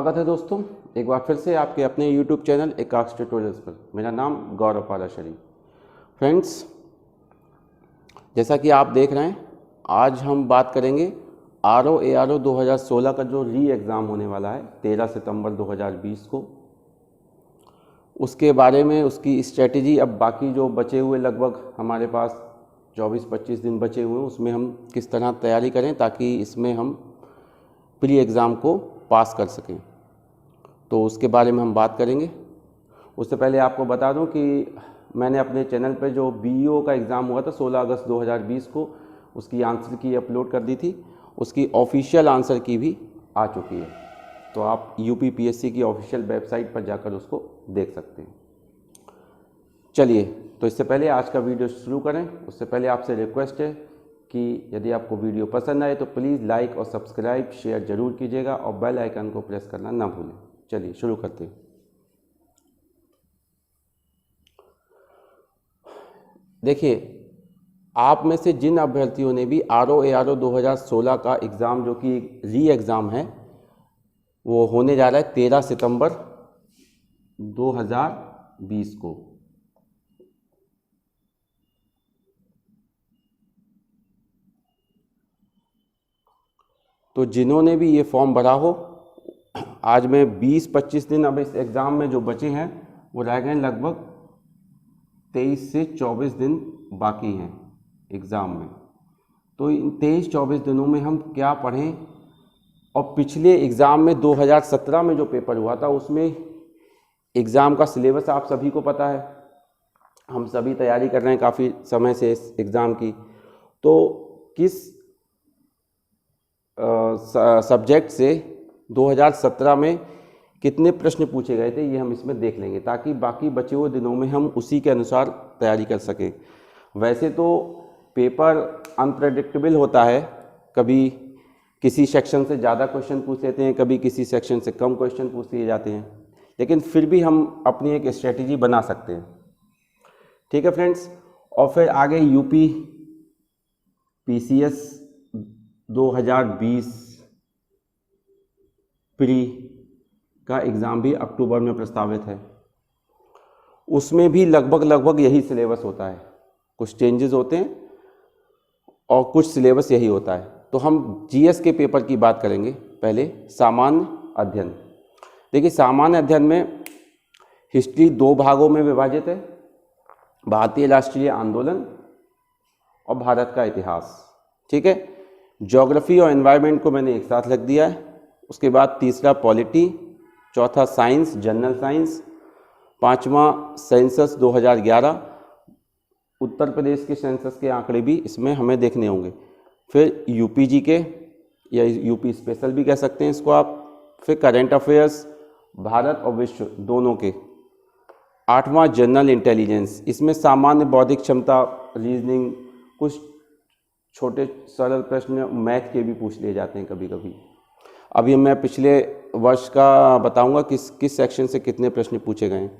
स्वागत है दोस्तों, एक बार फिर से आपके अपने YouTube चैनल एकाक्ष ट्यूटोरियल्स पर। मेरा नाम गौरव पाराशरी। फ्रेंड्स, जैसा कि आप देख रहे हैं, आज हम बात करेंगे RO-ARO 2016 का जो री एग्ज़ाम होने वाला है 13 सितंबर 2020 को, उसके बारे में, उसकी स्ट्रेटजी। अब बाकी जो बचे हुए लगभग हमारे पास 24-25 दिन बचे हुए हैं, उसमें हम किस तरह तैयारी करें ताकि इसमें हम प्री एग्ज़ाम को पास कर सकें, तो उसके बारे में हम बात करेंगे। उससे पहले आपको बता दूं कि मैंने अपने चैनल पे जो BEO का एग्ज़ाम हुआ था 16 अगस्त 2020 को, उसकी आंसर की अपलोड कर दी थी। उसकी ऑफिशियल आंसर की भी आ चुकी है, तो आप UPPSC की ऑफिशियल वेबसाइट पर जाकर उसको देख सकते हैं। चलिए, तो इससे पहले आज का वीडियो शुरू करें, उससे पहले आपसे रिक्वेस्ट है कि यदि आपको वीडियो पसंद आए तो प्लीज़ लाइक और सब्सक्राइब शेयर ज़रूर कीजिएगा और बेल आइकन को प्रेस करना ना भूलें। चलिए शुरू करते हैं। देखिए, आप में से जिन अभ्यर्थियों ने भी RO-ARO 2016 का एग्ज़ाम, जो कि री एग्ज़ाम है, वो होने जा रहा है 13 सितंबर 2020 को। तो जिन्होंने भी ये फॉर्म भरा हो, आज में 20-25 दिन अब इस एग्ज़ाम में जो बचे हैं वो रह गए, लगभग 23 से 24 दिन बाकी हैं एग्ज़ाम में। तो इन 23-24 दिनों में हम क्या पढ़ें, और पिछले एग्ज़ाम में 2017 में जो पेपर हुआ था उसमें एग्ज़ाम का सिलेबस आप सभी को पता है, हम सभी तैयारी कर रहे हैं काफ़ी समय से इस एग्ज़ाम की। तो किस सब्जेक्ट से 2017 में कितने प्रश्न पूछे गए थे, ये हम इसमें देख लेंगे, ताकि बाकी बचे हुए दिनों में हम उसी के अनुसार तैयारी कर सकें। वैसे तो पेपर अनप्रेडिक्टेबल होता है, कभी किसी सेक्शन से ज़्यादा क्वेश्चन पूछ लेते हैं, कभी किसी सेक्शन से कम क्वेश्चन पूछ लिए जाते हैं, लेकिन फिर भी हम अपनी एक स्ट्रेटजी बना सकते हैं। ठीक है फ्रेंड्स, और फिर आगे UPPCS 2020 प्री का एग्ज़ाम भी अक्टूबर में प्रस्तावित है। उसमें भी लगभग यही सिलेबस होता है, कुछ चेंजेस होते हैं और कुछ सिलेबस यही होता है। तो हम GS के पेपर की बात करेंगे। पहले सामान्य अध्ययन। देखिए, सामान्य अध्ययन में हिस्ट्री 2 भागों में विभाजित है, भारतीय राष्ट्रीय आंदोलन और भारत का इतिहास। ठीक है, ज्योग्राफी और एनवायरनमेंट को मैंने एक साथ रख दिया है। उसके बाद तीसरा पॉलिटी, चौथा साइंस, जनरल साइंस, पांचवा सेंसस 2011, उत्तर प्रदेश के सेंसस के आंकड़े भी इसमें हमें देखने होंगे। फिर UPG के, या UP स्पेशल भी कह सकते हैं इसको आप। फिर करंट अफेयर्स, भारत और विश्व दोनों के। 8वां जनरल इंटेलिजेंस, इसमें सामान्य बौद्धिक क्षमता, रीजनिंग, कुछ छोटे सरल प्रश्न मैथ के भी पूछ लिए जाते हैं कभी कभी। अभी मैं पिछले वर्ष का बताऊंगा किस सेक्शन से कितने प्रश्न पूछे गए हैं।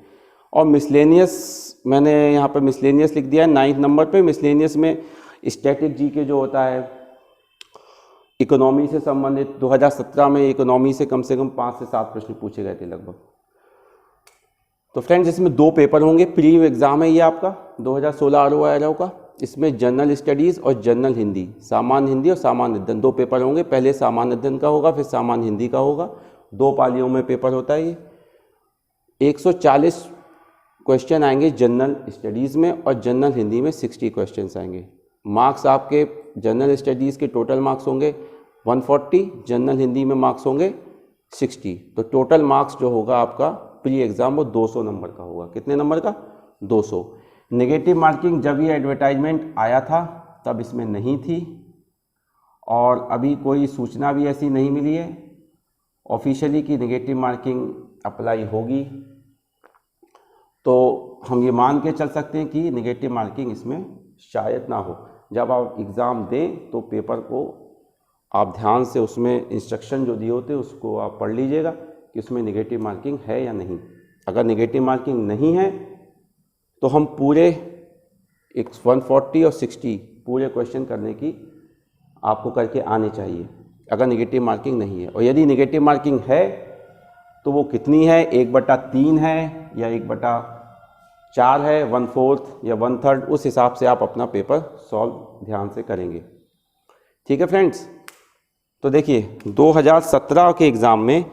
और मिसलेनियस, मैंने यहाँ पर मिसलेनियस लिख दिया है 9 नंबर पे। मिसलेनियस में स्टैटिक GK जो होता है, इकोनॉमी से संबंधित, 2017 में इकोनॉमी से कम 5 से 7 प्रश्न पूछे गए थे लगभग। तो फ्रेंड्स, इसमें 2 पेपर होंगे। प्री एग्ज़ाम है ये आपका 2016 RO-ARO का। इसमें जनरल स्टडीज़ और जनरल हिंदी, सामान्य हिंदी और सामान्य अध्ययन 2 पेपर होंगे। पहले सामान्य अध्ययन का होगा, फिर सामान्य हिंदी का होगा। 2 पालियों में पेपर होता है ये। 140 क्वेश्चन आएंगे जनरल स्टडीज़ में, और जनरल हिंदी में 60 क्वेश्चन आएंगे। मार्क्स आपके जनरल स्टडीज़ के टोटल मार्क्स होंगे 140, जनरल हिंदी में मार्क्स होंगे 60। तो टोटल मार्क्स जो होगा आपका प्री एग्ज़ाम वो 200 नंबर का होगा। कितने नंबर का? 200। नेगेटिव मार्किंग जब ये एडवर्टाइजमेंट आया था तब इसमें नहीं थी, और अभी कोई सूचना भी ऐसी नहीं मिली है ऑफिशियली कि नेगेटिव मार्किंग अप्लाई होगी। तो हम ये मान के चल सकते हैं कि नेगेटिव मार्किंग इसमें शायद ना हो। जब आप एग्ज़ाम दें तो पेपर को आप ध्यान से, उसमें इंस्ट्रक्शन जो दिए होते हैं उसको आप पढ़ लीजिएगा कि उसमें नेगेटिव मार्किंग है या नहीं। अगर नेगेटिव मार्किंग नहीं है तो हम पूरे 140 और 60 पूरे क्वेश्चन करने की आपको करके आने चाहिए, अगर नेगेटिव मार्किंग नहीं है। और यदि नेगेटिव मार्किंग है तो वो कितनी है, 1/3 है या 1/4 है, 1/4 या 1/3, उस हिसाब से आप अपना पेपर सॉल्व ध्यान से करेंगे। ठीक है फ्रेंड्स। तो देखिए 2017 के एग्ज़ाम में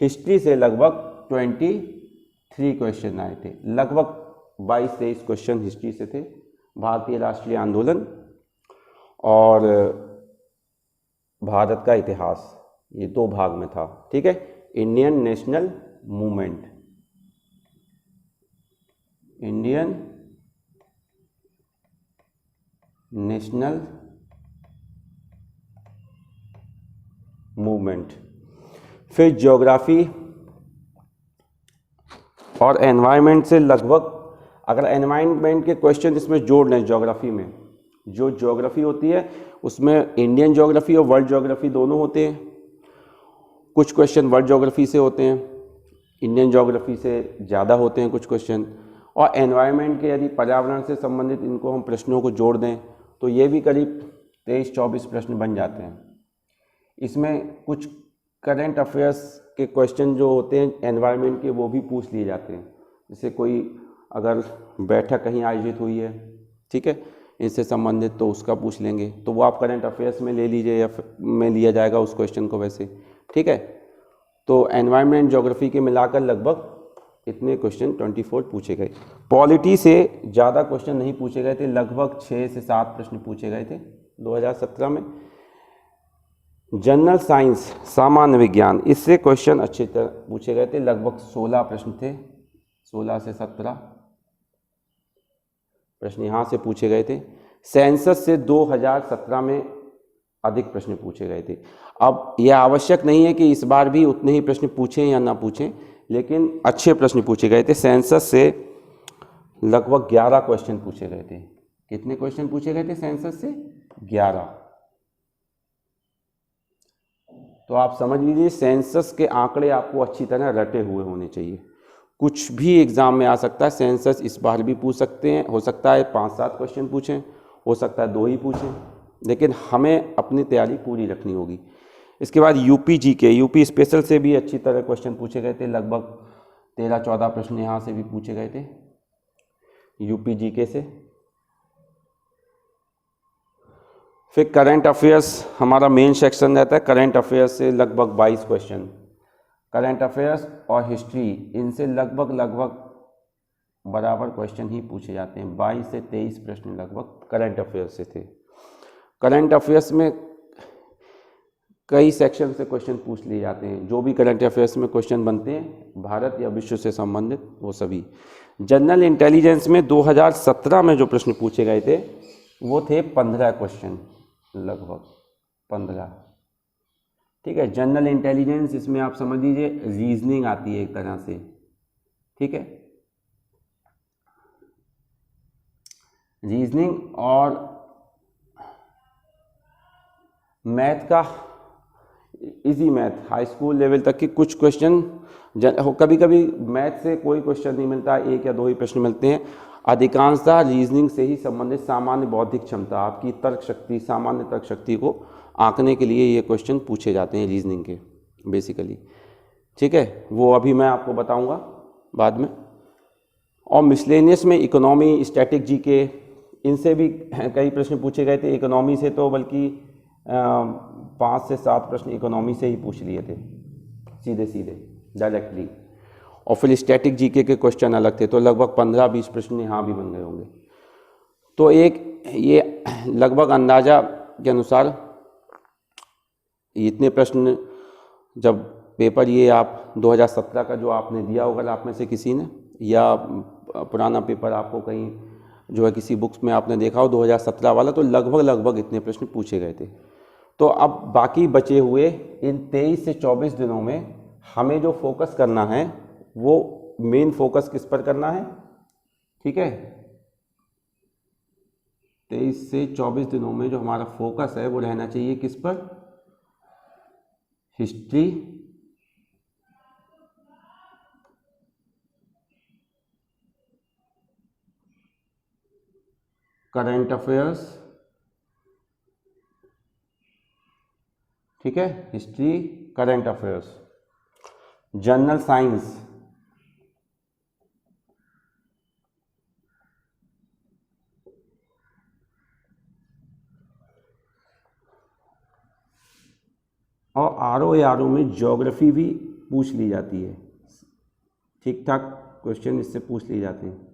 हिस्ट्री से लगभग 23 क्वेश्चन आए थे, लगभग 22-23 क्वेश्चन हिस्ट्री से थे। भारतीय राष्ट्रीय आंदोलन और भारत का इतिहास, ये 2 भाग में था। ठीक है, Indian national movement, Indian national movement. फिर ज्योग्राफी और एनवायरनमेंट से लगभग, अगर एनवायरनमेंट के क्वेश्चन इसमें जोड़ लें ज्योग्राफी में, जो ज्योग्राफी होती है उसमें इंडियन ज्योग्राफी और वर्ल्ड ज्योग्राफी दोनों होते हैं। कुछ क्वेश्चन वर्ल्ड ज्योग्राफी से होते हैं, इंडियन ज्योग्राफी से ज़्यादा होते हैं कुछ क्वेश्चन। और एनवायरनमेंट के यदि पर्यावरण से संबंधित इनको हम प्रश्नों को जोड़ दें तो ये भी करीब 23-24 प्रश्न बन जाते हैं। इसमें कुछ करंट अफेयर्स के क्वेश्चन जो होते हैं एनवायरनमेंट के, वो भी पूछ लिए जाते हैं। जैसे कोई अगर बैठक कहीं आयोजित हुई है, ठीक है, इससे संबंधित, तो उसका पूछ लेंगे, तो वो आप करंट अफेयर्स में ले लीजिए या में लिया जाएगा उस क्वेश्चन को वैसे। ठीक है, तो एनवायरनमेंट ज्योग्राफी के मिलाकर लगभग इतने क्वेश्चन 24 पूछे गए। पॉलिटी से ज़्यादा क्वेश्चन नहीं पूछे गए थे, लगभग 6 से 7 प्रश्न पूछे गए थे 2017 में। जनरल साइंस, सामान्य विज्ञान, इससे क्वेश्चन अच्छी तरह पूछे गए थे, लगभग 16 प्रश्न थे, 16 से 17 प्रश्न यहाँ से पूछे गए थे। सेंसस से 2017 में अधिक प्रश्न पूछे गए थे। अब यह आवश्यक नहीं है कि इस बार भी उतने ही प्रश्न पूछें या ना पूछें, लेकिन अच्छे प्रश्न पूछे गए थे। सेंसस से लगभग 11 क्वेश्चन पूछे गए थे। कितने क्वेश्चन पूछे गए थे सेंसस से? 11। तो आप समझ लीजिए सेंसस के आंकड़े आपको अच्छी तरह रटे हुए होने चाहिए। कुछ भी एग्जाम में आ सकता है, सेंसस इस बार भी पूछ सकते हैं, हो सकता है 5-7 क्वेश्चन पूछें, हो सकता है 2 ही पूछें, लेकिन हमें अपनी तैयारी पूरी रखनी होगी। इसके बाद यूपी जीके, यूपी स्पेशल से भी अच्छी तरह क्वेश्चन पूछे गए थे, लगभग 13-14 प्रश्न यहाँ से भी पूछे गए थे यूपी जीके से। फिर करंट अफेयर्स हमारा मेन सेक्शन रहता है, करंट अफेयर्स से लगभग 22 क्वेश्चन। करंट अफेयर्स और हिस्ट्री, इनसे लगभग बराबर क्वेश्चन ही पूछे जाते हैं। 22 से 23 प्रश्न लगभग करंट अफेयर्स से थे। करंट अफेयर्स में कई सेक्शन से क्वेश्चन पूछ लिए जाते हैं। जो भी करंट अफेयर्स में क्वेश्चन बनते हैं भारत या विश्व से संबंधित, वो सभी। जनरल इंटेलिजेंस में 2017 में जो प्रश्न पूछे गए थे वो थे 15 क्वेश्चन, लगभग 15। ठीक है, जनरल इंटेलिजेंस, इसमें आप समझ लीजिए रीजनिंग आती है एक तरह से। ठीक है, रीजनिंग और मैथ का, easy math, high school level तक के कुछ क्वेश्चन, कभी कभी मैथ से कोई क्वेश्चन नहीं मिलता, 1 या 2 ही प्रश्न मिलते हैं। अधिकांशतः रीजनिंग से ही संबंधित सामान्य बौद्धिक क्षमता, आपकी तर्क शक्ति, सामान्य तर्क शक्ति को आंकने के लिए ये क्वेश्चन पूछे जाते हैं रीजनिंग के बेसिकली। ठीक है, वो अभी मैं आपको बताऊंगा बाद में। और मिसलेनियस में इकोनॉमी, स्टैटिक जीके, इनसे भी कई प्रश्न पूछे गए थे। इकोनॉमी से तो बल्कि 5 से 7 प्रश्न इकोनॉमी से ही पूछ लिए थे, सीधे सीधे डायरेक्टली। और फिर स्टैटिक जीके के क्वेश्चन अलग थे, तो लगभग 15-20 प्रश्न यहाँ भी बन गए होंगे। तो एक ये लगभग अंदाजा के अनुसार इतने प्रश्न, जब पेपर ये आप 2017 का जो आपने दिया होगा आप में से किसी ने, या पुराना पेपर आपको कहीं जो है किसी बुक्स में आपने देखा हो 2017 वाला, तो लगभग इतने प्रश्न पूछे गए थे। तो अब बाकी बचे हुए इन 23 से 24 दिनों में हमें जो फोकस करना है वो मेन फोकस किस पर करना है? ठीक है, 23 से 24 दिनों में जो हमारा फोकस है वो रहना चाहिए किस पर? हिस्ट्री, करंट अफेयर्स, ठीक है, history, current affairs, general science, और आर ओ में ज्योग्राफी भी पूछ ली जाती है, ठीक ठाक क्वेश्चन इससे पूछ लिए जाते हैं।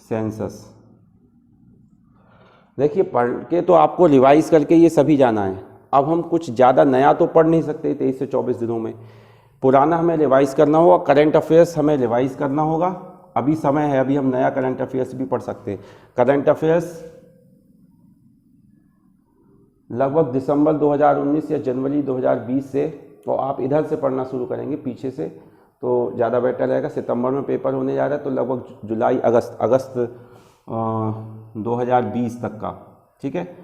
सेंसस, देखिए पढ़ के तो आपको रिवाइज करके ये सभी जाना है। अब हम कुछ ज़्यादा नया तो पढ़ नहीं सकते 23 से 24 दिनों में, पुराना हमें रिवाइज करना होगा। करंट अफेयर्स हमें रिवाइज करना होगा, अभी समय है, अभी हम नया करंट अफेयर्स भी पढ़ सकते हैं। करंट अफेयर्स लगभग दिसंबर 2019 या जनवरी 2020 से, तो आप इधर से पढ़ना शुरू करेंगे पीछे से तो ज़्यादा बेटर रहेगा। सितंबर में पेपर होने जा रहा है, तो लगभग जुलाई अगस्त 2020 तक का, ठीक है।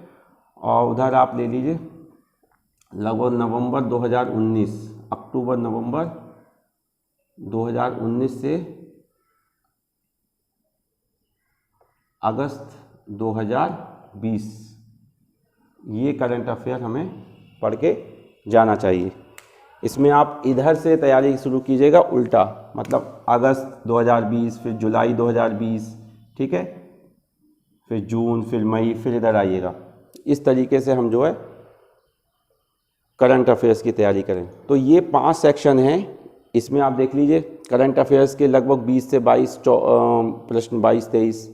और उधर आप ले लीजिए लगभग नवंबर 2019, अक्टूबर नवंबर 2019 से अगस्त 2020, ये करंट अफेयर हमें पढ़ के जाना चाहिए। इसमें आप इधर से तैयारी शुरू कीजिएगा उल्टा, मतलब अगस्त 2020, फिर जुलाई 2020, ठीक है, फिर जून, फिर मई, फिर इधर आइएगा। इस तरीके से हम जो है करंट अफेयर्स की तैयारी करें। तो ये 5 सेक्शन हैं, इसमें आप देख लीजिए करंट अफेयर्स के लगभग 20 से 22 प्रश्न, 22-23,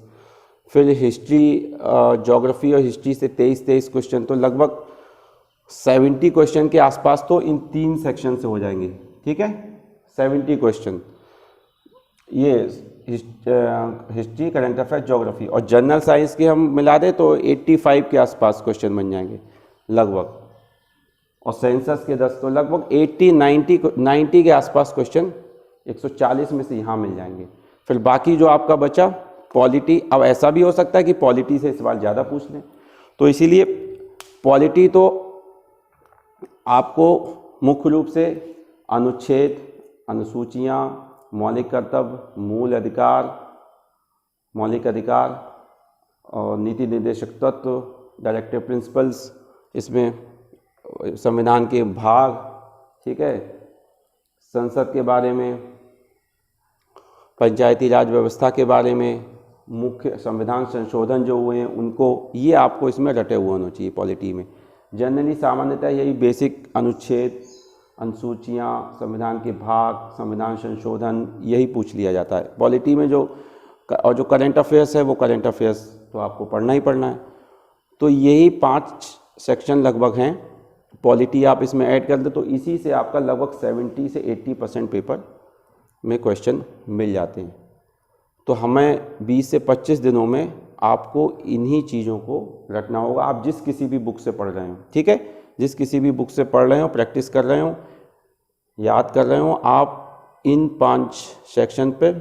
फिर हिस्ट्री, ज्योग्राफी और हिस्ट्री से 23 क्वेश्चन, तो लगभग 70 क्वेश्चन के आसपास तो इन 3 सेक्शन से हो जाएंगे, ठीक है। 70 क्वेश्चन ये हिस्ट्री, करंट अफेयर, ज्योग्राफी, और जनरल साइंस के हम मिला दें तो 85 के आसपास क्वेश्चन बन जाएंगे लगभग, और सेंसस के 10, तो लगभग 80-90 के आसपास क्वेश्चन 140 में से यहाँ मिल जाएंगे। फिर बाकी जो आपका बचा पॉलिटी, अब ऐसा भी हो सकता है कि पॉलिटी से सवाल ज़्यादा पूछ लें, तो इसीलिए पॉलिटी तो आपको मुख्य रूप से अनुच्छेद, अनुसूचियाँ, मौलिक कर्तव्य, मूल अधिकार, मौलिक अधिकार और नीति निर्देशक तत्व, डायरेक्टिव प्रिंसिपल्स, इसमें संविधान के भाग, ठीक है, संसद के बारे में, पंचायती राज व्यवस्था के बारे में, मुख्य संविधान संशोधन जो हुए हैं उनको, ये आपको इसमें रटे हुए होना चाहिए पॉलिटी में। जनरली सामान्यतः यही बेसिक अनुच्छेद, अनुसूचियाँ, संविधान के भाग, संविधान संशोधन, यही पूछ लिया जाता है पॉलिटी में। और जो करंट अफेयर्स है वो करंट अफेयर्स तो आपको पढ़ना ही पढ़ना है। तो यही 5 सेक्शन लगभग हैं, पॉलिटी आप इसमें ऐड कर दे तो इसी से आपका लगभग 70 से 80% पेपर में क्वेश्चन मिल जाते हैं। तो हमें 20 से 25 दिनों में आपको इन्हीं चीज़ों को रटना होगा, आप जिस किसी भी बुक से पढ़ रहे हो, ठीक है, जिस किसी भी बुक से पढ़ रहे हो, प्रैक्टिस कर रहे हो, याद कर रहे हो, आप इन 5 सेक्शन पे,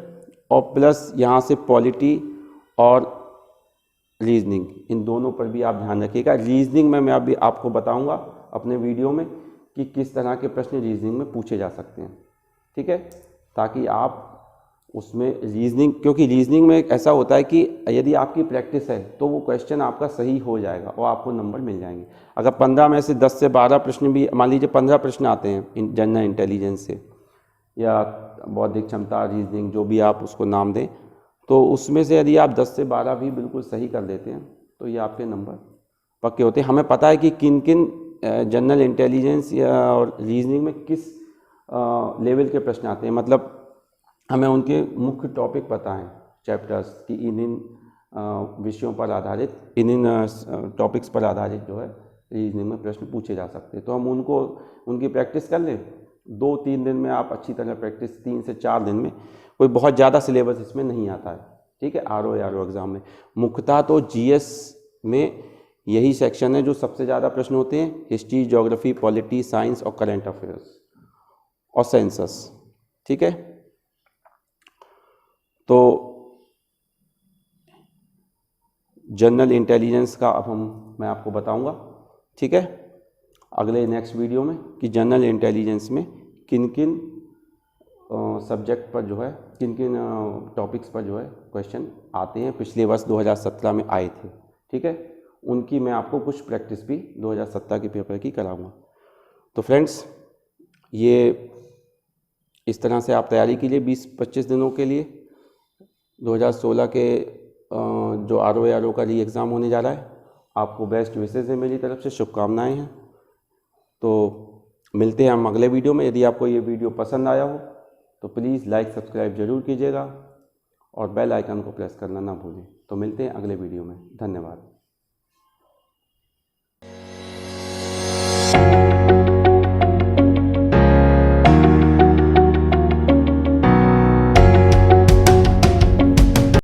और प्लस यहाँ से पॉलिटी और रीजनिंग, इन दोनों पर भी आप ध्यान रखिएगा। रीजनिंग में मैं अभी आपको बताऊंगा अपने वीडियो में कि किस तरह के प्रश्न रीजनिंग में पूछे जा सकते हैं, ठीक है, ताकि आप उसमें रीजनिंग, क्योंकि रीजनिंग में ऐसा होता है कि यदि आपकी प्रैक्टिस है तो वो क्वेश्चन आपका सही हो जाएगा और आपको नंबर मिल जाएंगे। अगर 15 में से 10 से 12 प्रश्न भी, मान लीजिए 15 प्रश्न आते हैं जनरल इंटेलिजेंस से या बौद्धिक क्षमता, रीजनिंग, जो भी आप उसको नाम दें, तो उसमें से यदि आप 10 से 12 भी बिल्कुल सही कर देते हैं तो ये आपके नंबर पक्के होते हैं। हमें पता है कि किन किन जनरल इंटेलिजेंस या और रीजनिंग में किस लेवल के प्रश्न आते हैं, मतलब हमें उनके मुख्य टॉपिक पता है चैप्टर्स की, इन विषयों पर आधारित, इन टॉपिक्स पर आधारित जो है रीजनिंग में प्रश्न पूछे जा सकते हैं। तो हम उनकी प्रैक्टिस कर लें, 2-3 दिन में आप अच्छी तरह प्रैक्टिस, 3 से 4 दिन में, कोई बहुत ज़्यादा सिलेबस इसमें नहीं आता है, ठीक है। आर ओ एग्ज़ाम में मुख्यतः तो जीएस में यही सेक्शन है जो सबसे ज़्यादा प्रश्न होते हैं, हिस्ट्री, ज्योग्राफी, पॉलिटी, साइंस और करंट अफेयर्स और सेंसस, ठीक है। तो जनरल इंटेलिजेंस का अब मैं आपको बताऊंगा, ठीक है, अगले नेक्स्ट वीडियो में कि जनरल इंटेलिजेंस में किन किन सब्जेक्ट पर जो है, किन किन टॉपिक्स पर जो है क्वेश्चन आते हैं, पिछले वर्ष 2017 में आए थे, ठीक है। उनकी मैं आपको कुछ प्रैक्टिस भी 2017 के पेपर की कराऊंगा। तो फ्रेंड्स, ये इस तरह से आप तैयारी कीजिए 20-25 दिनों के लिए। 2016 के जो RO का री एग्ज़ाम होने जा रहा है, आपको बेस्ट विशेज़ है मेरी तरफ से, शुभकामनाएं हैं। तो मिलते हैं हम अगले वीडियो में। यदि आपको ये वीडियो पसंद आया हो तो प्लीज़ लाइक सब्सक्राइब ज़रूर कीजिएगा और बेल आइकन को प्रेस करना ना भूलें। तो मिलते हैं अगले वीडियो में। धन्यवाद।